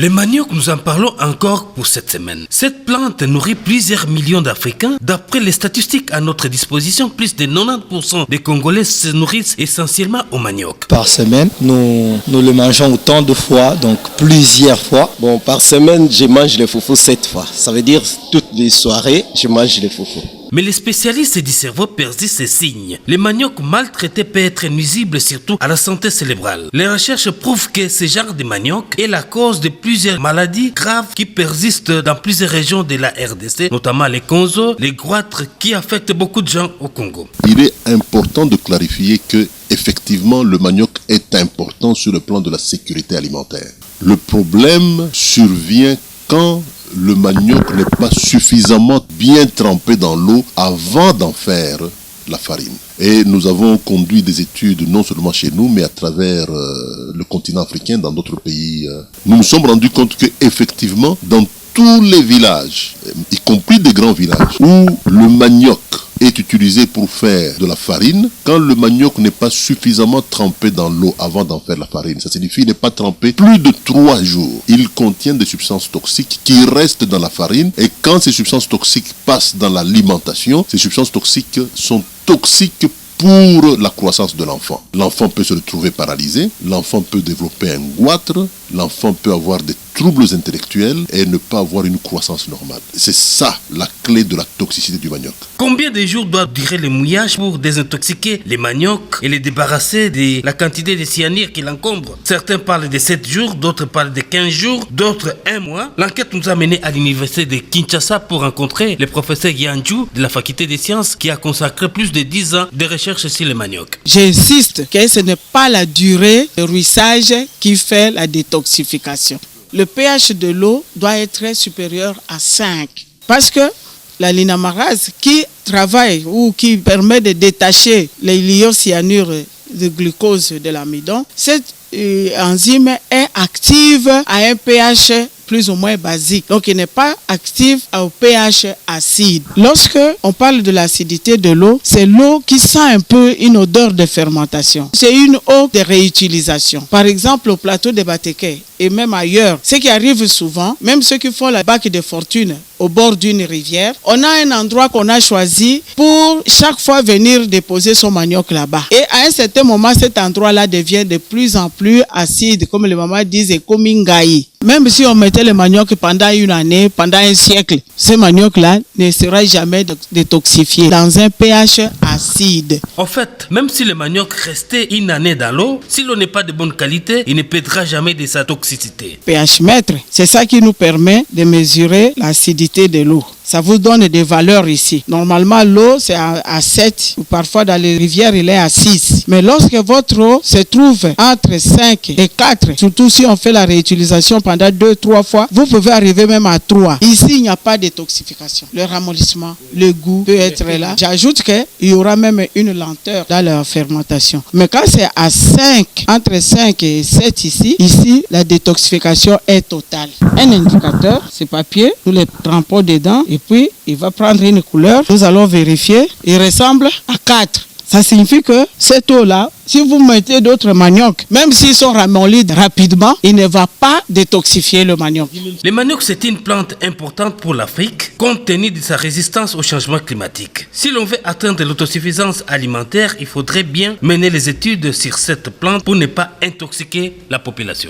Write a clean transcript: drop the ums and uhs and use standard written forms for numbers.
Le manioc, nous en parlons encore pour cette semaine. Cette plante nourrit plusieurs millions d'Africains. D'après les statistiques à notre disposition, plus de 90% des Congolais se nourrissent essentiellement au manioc. Par semaine, nous le mangeons autant de fois, donc plusieurs fois. Bon, par semaine, je mange le foufou 7 fois. Ça veut dire toutes les soirées, je mange le foufou. Mais les spécialistes du cerveau persistent ces signes. Le manioc maltraité peut être nuisible surtout à la santé cérébrale. Les recherches prouvent que ce genre de manioc est la cause de plusieurs maladies graves qui persistent dans plusieurs régions de la RDC, notamment les Konzo, les goitres qui affectent beaucoup de gens au Congo. Il est important de clarifier que effectivement le manioc est important sur le plan de la sécurité alimentaire. Le problème survient quand le manioc n'est pas suffisamment bien trempé dans l'eau avant d'en faire la farine. Et nous avons conduit des études non seulement chez nous, mais à travers le continent africain, dans d'autres pays. Nous nous sommes rendus compte que effectivement, dans tous les villages, y compris des grands villages, où le manioc est utilisé pour faire de la farine, quand le manioc n'est pas suffisamment trempé dans l'eau avant d'en faire la farine, ça signifie qu'il n'est pas trempé plus de 3 jours. Il contient des substances toxiques qui restent dans la farine, et quand ces substances toxiques passent dans l'alimentation, ces substances toxiques sont toxiques pour la croissance de l'enfant. L'enfant peut se retrouver paralysé, l'enfant peut développer un goitre, l'enfant peut avoir des troubles intellectuels et ne pas avoir une croissance normale. C'est ça la clé de la toxicité du manioc. Combien de jours doit durer le mouillage pour désintoxiquer les maniocs et les débarrasser de la quantité de cyanure qui l'encombre? Certains parlent de 7 jours, d'autres parlent de 15 jours, d'autres 1 mois. L'enquête nous a menés à l'université de Kinshasa pour rencontrer le professeur Yanju de la faculté des sciences qui a consacré plus de 10 ans de recherche sur le manioc. J'insiste que ce n'est pas la durée de ruissage qui fait la détoxification. Le pH de l'eau doit être supérieur à 5 parce que la linamarase qui travaille ou qui permet de détacher les iocyanures de glucose de l'amidon, cette enzyme est active à un pH plus ou moins basique. Donc, il n'est pas actif au pH acide. Lorsque on parle de l'acidité de l'eau, c'est l'eau qui sent un peu une odeur de fermentation. C'est une eau de réutilisation. Par exemple, au plateau de Batéké et même ailleurs, ce qui arrive souvent, même ceux qui font la bac de fortune au bord d'une rivière, on a un endroit qu'on a choisi pour chaque fois venir déposer son manioc là-bas. Et à un certain moment, cet endroit-là devient de plus en plus acide, comme les mamans disent, et comme une gaïe. Même si on mettait le manioc pendant une année, pendant un siècle, ce manioc-là ne sera jamais détoxifié dans un pH acide. En fait, même si le manioc restait une année dans l'eau, si l'eau n'est pas de bonne qualité, il ne perdra jamais de sa toxicité. pH mètre, c'est ça qui nous permet de mesurer l'acidité de l'eau. Ça vous donne des valeurs ici. Normalement, l'eau, c'est à 7, ou parfois dans les rivières, il est à 6. Mais lorsque votre eau se trouve entre 5 et 4, surtout si on fait la réutilisation pendant 2-3 fois, vous pouvez arriver même à 3. Ici, il n'y a pas de toxification. Le ramollissement, le goût peut être là. J'ajoute qu'il y aura même une lenteur dans la fermentation. Mais quand c'est à 5, entre 5 et 7 ici, la détoxification est totale. Un indicateur, ce papier, nous le trempons dedans et puis il va prendre une couleur. Nous allons vérifier. Il ressemble à 4. Ça signifie que cette eau-là, si vous mettez d'autres maniocs, même s'ils sont ramollis rapidement, il ne va pas détoxifier le manioc. Le manioc, c'est une plante importante pour l'Afrique, compte tenu de sa résistance au changement climatique. Si l'on veut atteindre l'autosuffisance alimentaire, il faudrait bien mener les études sur cette plante pour ne pas intoxiquer la population.